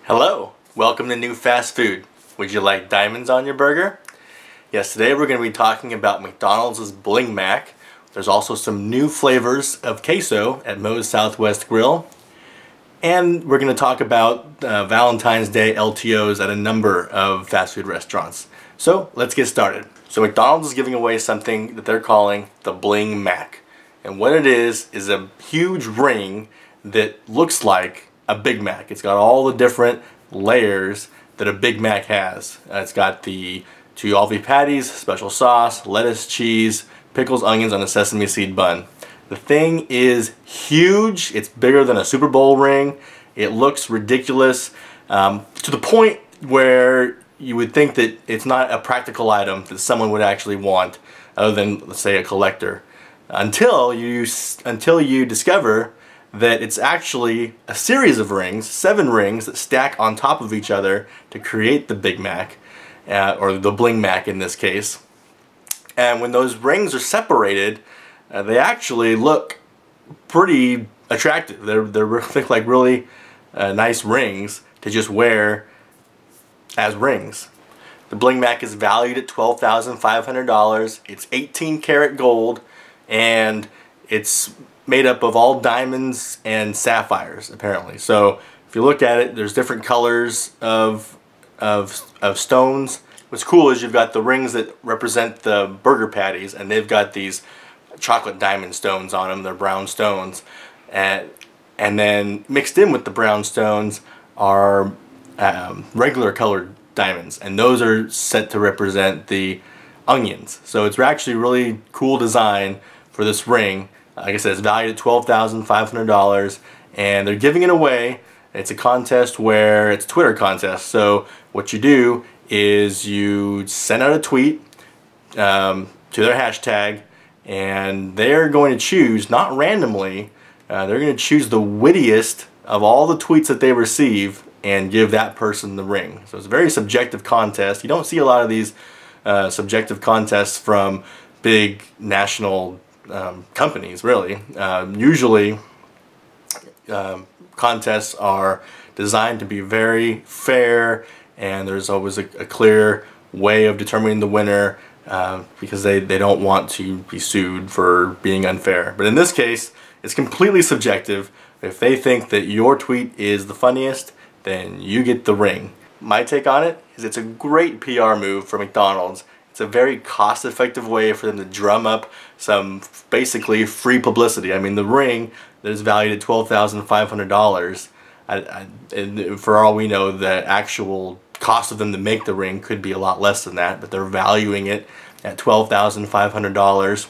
Hello, welcome to New Fast Food. Would you like diamonds on your burger? Yes, today we're going to be talking about McDonald's Bling Mac. There's also some new flavors of queso at Moe's Southwest Grill. And we're going to talk about Valentine's Day LTOs at a number of fast food restaurants. So let's get started. So McDonald's is giving away something that they're calling the Bling Mac. And what it is a huge ring that looks like a Big Mac. It's got all the different layers that a Big Mac has. It's got the 2 all-beef patties, special sauce, lettuce, cheese, pickles, onions on a sesame seed bun. The thing is huge. It's bigger than a Super Bowl ring. It looks ridiculous to the point where you would think that it's not a practical item that someone would actually want other than, let's say, a collector. Until you discover that it's actually a series of rings, 7 rings that stack on top of each other to create the Big Mac, or the Bling Mac in this case. And when those rings are separated, they actually look pretty attractive. They look like really nice rings to just wear as rings. The Bling Mac is valued at $12,500. It's 18 karat gold, and it's made up of all diamonds and sapphires, apparently. So if you look at it, there's different colors of stones. What's cool is you've got the rings that represent the burger patties, and they've got these chocolate diamond stones on them. They're brown stones, and then mixed in with the brown stones are regular colored diamonds, and those are set to represent the onions. So it's actually a really cool design for this ring. Like I said, it's valued at $12,500, and they're giving it away. It's a contest where it's a Twitter contest. So what you do is you send out a tweet to their hashtag, and they're going to choose, not randomly, they're going to choose the wittiest of all the tweets that they receive and give that person the ring. So it's a very subjective contest. You don't see a lot of these subjective contests from big national companies, really. Usually contests are designed to be very fair, and there's always a clear way of determining the winner because they don't want to be sued for being unfair. But in this case, it's completely subjective. If they think that your tweet is the funniest, then you get the ring. My take on it is it's a great PR move for McDonald's. It's a very cost-effective way for them to drum up some basically free publicity. I mean, the ring that is valued at $12,500, and for all we know, the actual cost of them to make the ring could be a lot less than that, but they're valuing it at $12,500.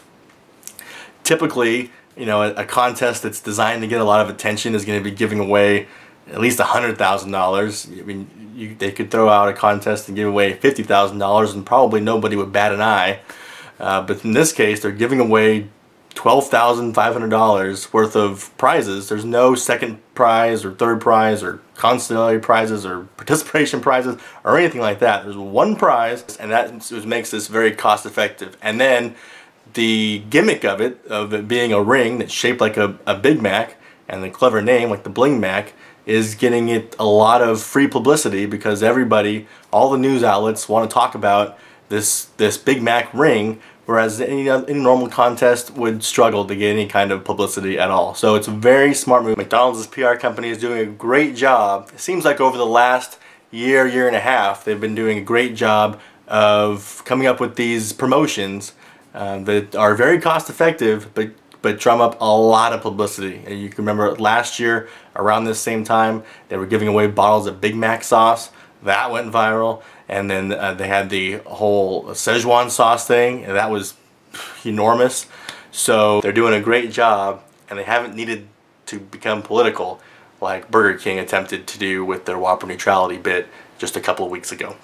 Typically, you know, a contest that's designed to get a lot of attention is going to be giving away at least $100,000. I mean, they could throw out a contest and give away $50,000 and probably nobody would bat an eye. But in this case, they're giving away $12,500 worth of prizes. There's no second prize or third prize or consolatory prizes or participation prizes or anything like that. There's one prize, and that makes this very cost effective. And then the gimmick of it being a ring that's shaped like a Big Mac, and the clever name like the Bling Mac, is getting it a lot of free publicity because everybody, all the news outlets, want to talk about this Big Mac ring, whereas any normal contest would struggle to get any kind of publicity at all. So it's a very smart move. McDonald's PR company is doing a great job. It seems like over the last year and a half, they've been doing a great job of coming up with these promotions that are very cost effective, but drum up a lot of publicity. And you can remember last year around this same time they were giving away bottles of Big Mac sauce. That went viral. And then they had the whole Szechuan sauce thing, and that was enormous. So they're doing a great job, and they haven't needed to become political like Burger King attempted to do with their Whopper neutrality bit just a couple of weeks ago.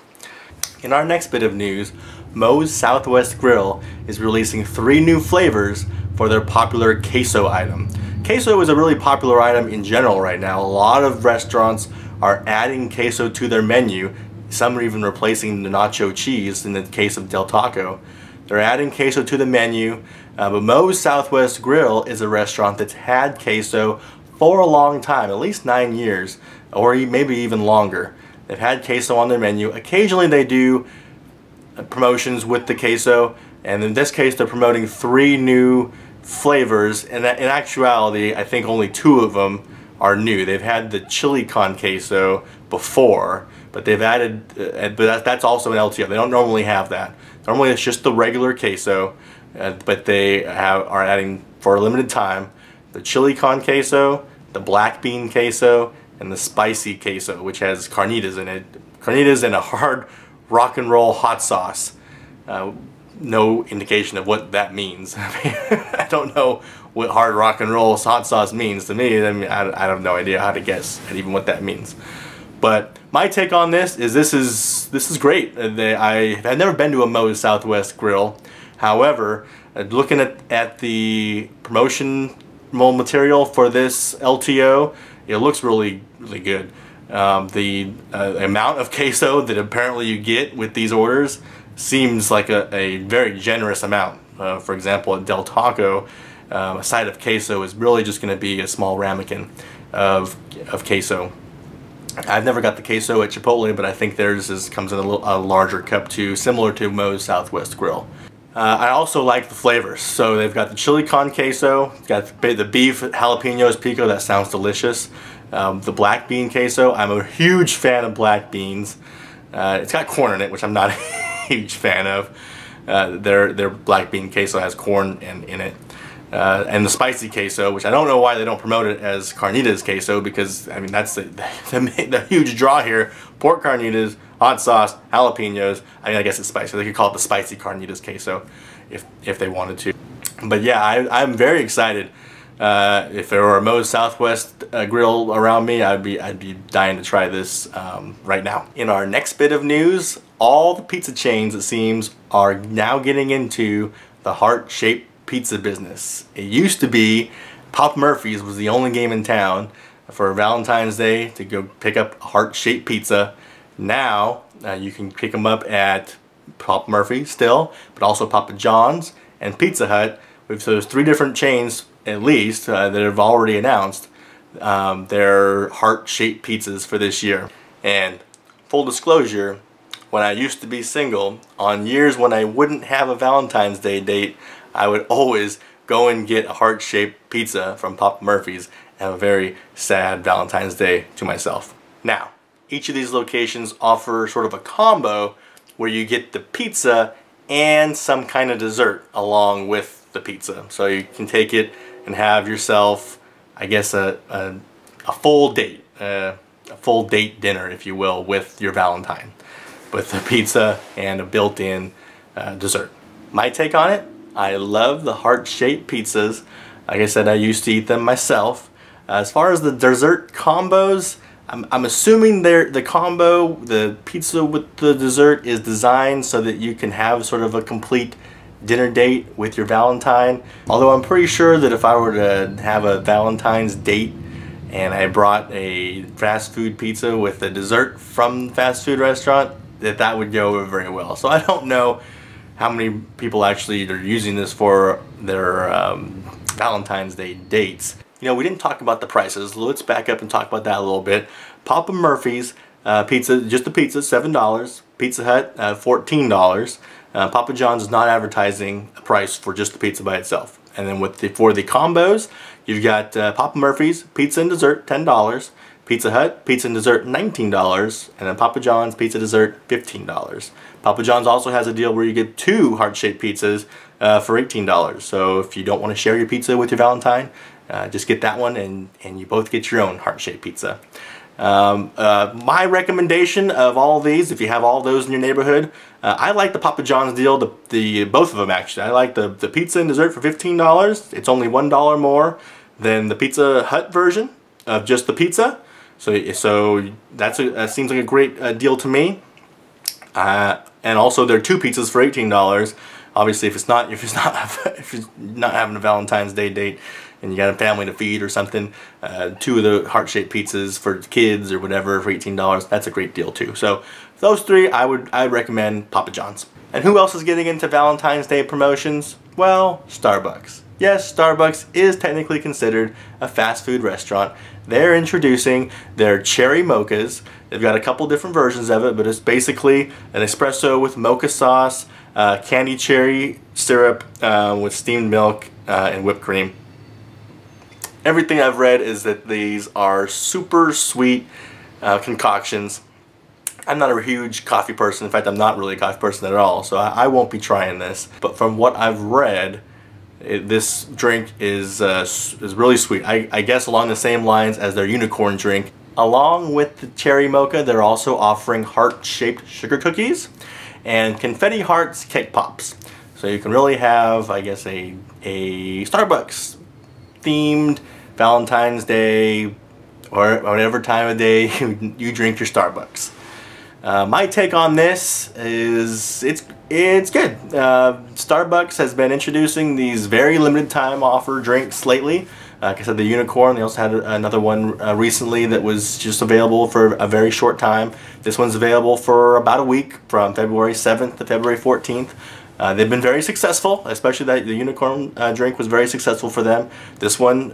In our next bit of news, Moe's Southwest Grill is releasing 3 new flavors for their popular queso item. Queso is a really popular item in general right now. A lot of restaurants are adding queso to their menu. Some are even replacing the nacho cheese in the case of Del Taco. They're adding queso to the menu, but Moe's Southwest Grill is a restaurant that's had queso for a long time, at least 9 years. or maybe even longer. They've had queso on their menu. Occasionally they do promotions with the queso, and in this case they're promoting 3 new flavors, and in actuality I think only 2 of them are new. They've had the chili con queso before, but they've added, but that's also an LTO. They don't normally have that. Normally it's just the regular queso, but they are adding for a limited time the chili con queso, the black bean queso, and the spicy queso, which has carnitas in it. Carnitas and a hard rock and roll hot sauce. No indication of what that means. I don't know what hard rock and roll hot sauce means to me. I mean, I have no idea how to guess at even what that means. But my take on this is great. I have never been to a Moe's Southwest Grill. However, looking at the promotional material for this LTO, it looks really good. The amount of queso that apparently you get with these orders seems like a very generous amount. For example, at Del Taco, a side of queso is really just going to be a small ramekin of queso. I've never got the queso at Chipotle, but I think theirs comes in a larger cup too, similar to Moe's Southwest Grill. I also like the flavors. So they've got the chili con queso, got the beef jalapenos pico, that sounds delicious. The black bean queso, I'm a huge fan of black beans. It's got corn in it, which I'm not a huge fan of. Their black bean queso has corn in it. And the spicy queso, which I don't know why they don't promote it as carnitas queso, because I mean that's the huge draw here. Pork carnitas, hot sauce, jalapenos. I mean, I guess it's spicy. They could call it the spicy carnitas queso if they wanted to. But yeah, I'm very excited. If there were a Moe's Southwest Grill around me, I'd be dying to try this right now. In our next bit of news, all the pizza chains, it seems, are now getting into the heart-shaped pizza business. It used to be Papa Murphy's was the only game in town for Valentine's Day to go pick up a heart-shaped pizza. Now you can pick them up at Papa Murphy's still, but also Papa John's and Pizza Hut. So there's 3 different chains at least that have already announced their heart-shaped pizzas for this year. And full disclosure, when I used to be single, on years when I wouldn't have a Valentine's Day date, I would always go and get a heart-shaped pizza from Papa Murphy's and have a very sad Valentine's Day to myself. Now, each of these locations offer sort of a combo where you get the pizza and some kind of dessert along with the pizza. So you can take it and have yourself, I guess, a full date, a full date dinner, if you will, with your Valentine, with the pizza and a built-in dessert. My take on it: I love the heart-shaped pizzas. Like I said, I used to eat them myself. As far as the dessert combos, I'm assuming the combo, the pizza with the dessert, is designed so that you can have sort of a complete dinner date with your Valentine. Although I'm pretty sure that if I were to have a Valentine's date and I brought a fast food pizza with a dessert from the fast food restaurant, that would go over very well. So I don't know how many people actually are using this for their Valentine's Day dates. You know, we didn't talk about the prices. Let's back up and talk about that a little bit. Papa Murphy's pizza, just the pizza, $7. Pizza Hut, $14. Papa John's is not advertising a price for just the pizza by itself. And then for the combos, you've got Papa Murphy's pizza and dessert, $10. Pizza Hut pizza and dessert, $19, and then Papa John's pizza dessert, $15. Papa John's also has a deal where you get 2 heart-shaped pizzas for $18. So if you don't want to share your pizza with your Valentine, just get that one, and you both get your own heart-shaped pizza. My recommendation of all these, if you have all those in your neighborhood, I like the Papa John's deal, both of them actually. I like the pizza and dessert for $15. It's only $1 more than the Pizza Hut version of just the pizza. So that seems like a great deal to me. And also there are 2 pizzas for $18. Obviously, if you're not having a Valentine's Day date and you got a family to feed or something, 2 of the heart-shaped pizzas for kids or whatever for $18. That's a great deal too. So those 3, I'd recommend Papa John's. And who else is getting into Valentine's Day promotions? Well, Starbucks. yes, Starbucks is technically considered a fast food restaurant. They're introducing their Cherry Mochas. They've got a couple different versions of it, but it's basically an espresso with mocha sauce, candy cherry syrup with steamed milk and whipped cream. Everything I've read is that these are super sweet concoctions. I'm not a huge coffee person. In fact, I'm not really a coffee person at all, so I won't be trying this. But from what I've read, this drink is really sweet. I guess along the same lines as their unicorn drink. Along with the Cherry Mocha, they're also offering heart-shaped sugar cookies and confetti hearts cake pops. So you can really have, I guess, a Starbucks themed Valentine's Day or whatever time of day you drink your Starbucks. My take on this is it's good. Starbucks has been introducing these very limited time offer drinks lately. Like I said, the unicorn, they also had another one recently that was just available for a very short time. This one's available for about a week, from February 7th to February 14th. They've been very successful, especially that the unicorn drink was very successful for them. This one,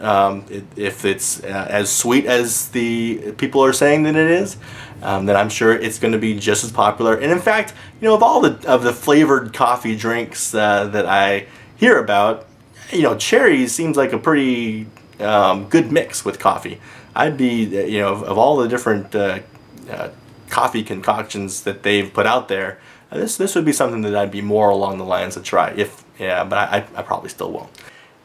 if it's as sweet as the people are saying that it is, then I'm sure it's going to be just as popular. And in fact, you know, of all the flavored coffee drinks that I hear about, you know, cherry seems like a pretty good mix with coffee. I'd be, you know, of all the different coffee concoctions that they've put out there, this would be something that I'd be more along the lines of try. But I probably still won't.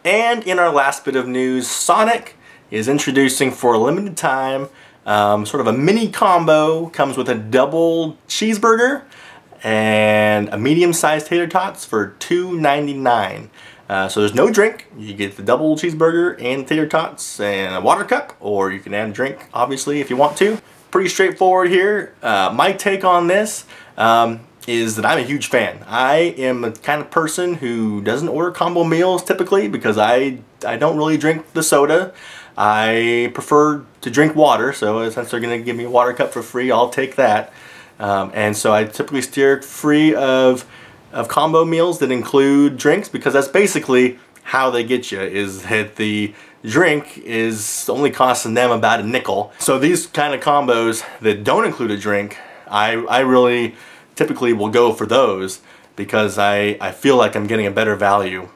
And in our last bit of news, Sonic is introducing for a limited time sort of a mini combo. Comes with a double cheeseburger and a medium-sized tater tots for $2.99. So there's no drink. You get the double cheeseburger and tater tots and a water cup, or you can add a drink, obviously, if you want to. Pretty straightforward here. My take on this is that I'm a huge fan. I am the kind of person who doesn't order combo meals typically because I don't really drink the soda. I prefer to drink water, so since they're going to give me a water cup for free, I'll take that. And so I typically steer free of combo meals that include drinks, because that's basically how they get you, is that the drink is only costing them about a nickel. So these kind of combos that don't include a drink, I really typically will go for those because I feel like I'm getting a better value.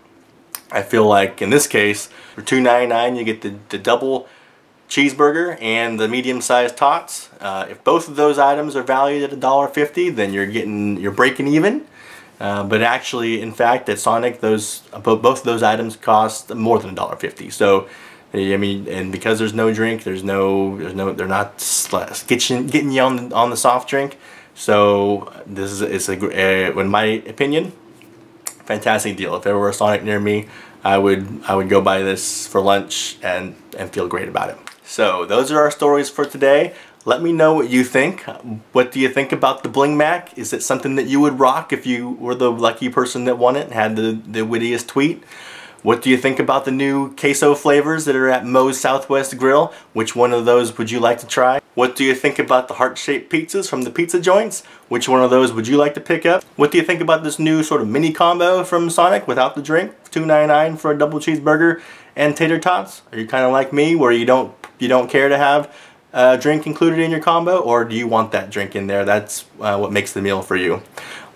I feel like in this case, for $2.99 you get the double cheeseburger and the medium-sized tots. If both of those items are valued at $1.50, then you're breaking even. But actually, in fact, at Sonic, both of those items cost more than $1.50. So, I mean, and because there's no drink, they're not getting you on the soft drink. So it's in my opinion, fantastic deal. If there were a Sonic near me, I would go buy this for lunch and feel great about it. So those are our stories for today. Let me know what you think. What do you think about the Bling Mac? Is it something that you would rock if you were the lucky person that won it and had the wittiest tweet? What do you think about the new queso flavors that are at Moe's Southwest Grill? Which one of those would you like to try? What do you think about the heart-shaped pizzas from the pizza joints? Which one of those would you like to pick up? What do you think about this new sort of mini combo from Sonic without the drink? $2.99 for a double cheeseburger and tater tots? Are you kind of like me, where you don't care to have a drink included in your combo, or do you want that drink in there? That's what makes the meal for you.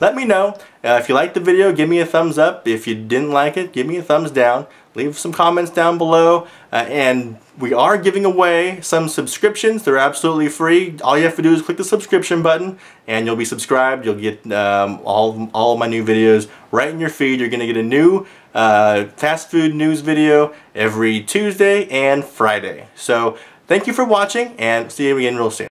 Let me know. If you liked the video, give me a thumbs up. If you didn't like it, give me a thumbs down. Leave some comments down below. And we are giving away some subscriptions. They're absolutely free. All you have to do is click the subscription button and you'll be subscribed. You'll get all of my new videos right in your feed. You're going to get a new fast food news video every Tuesday and Friday. So thank you for watching, and see you again real soon.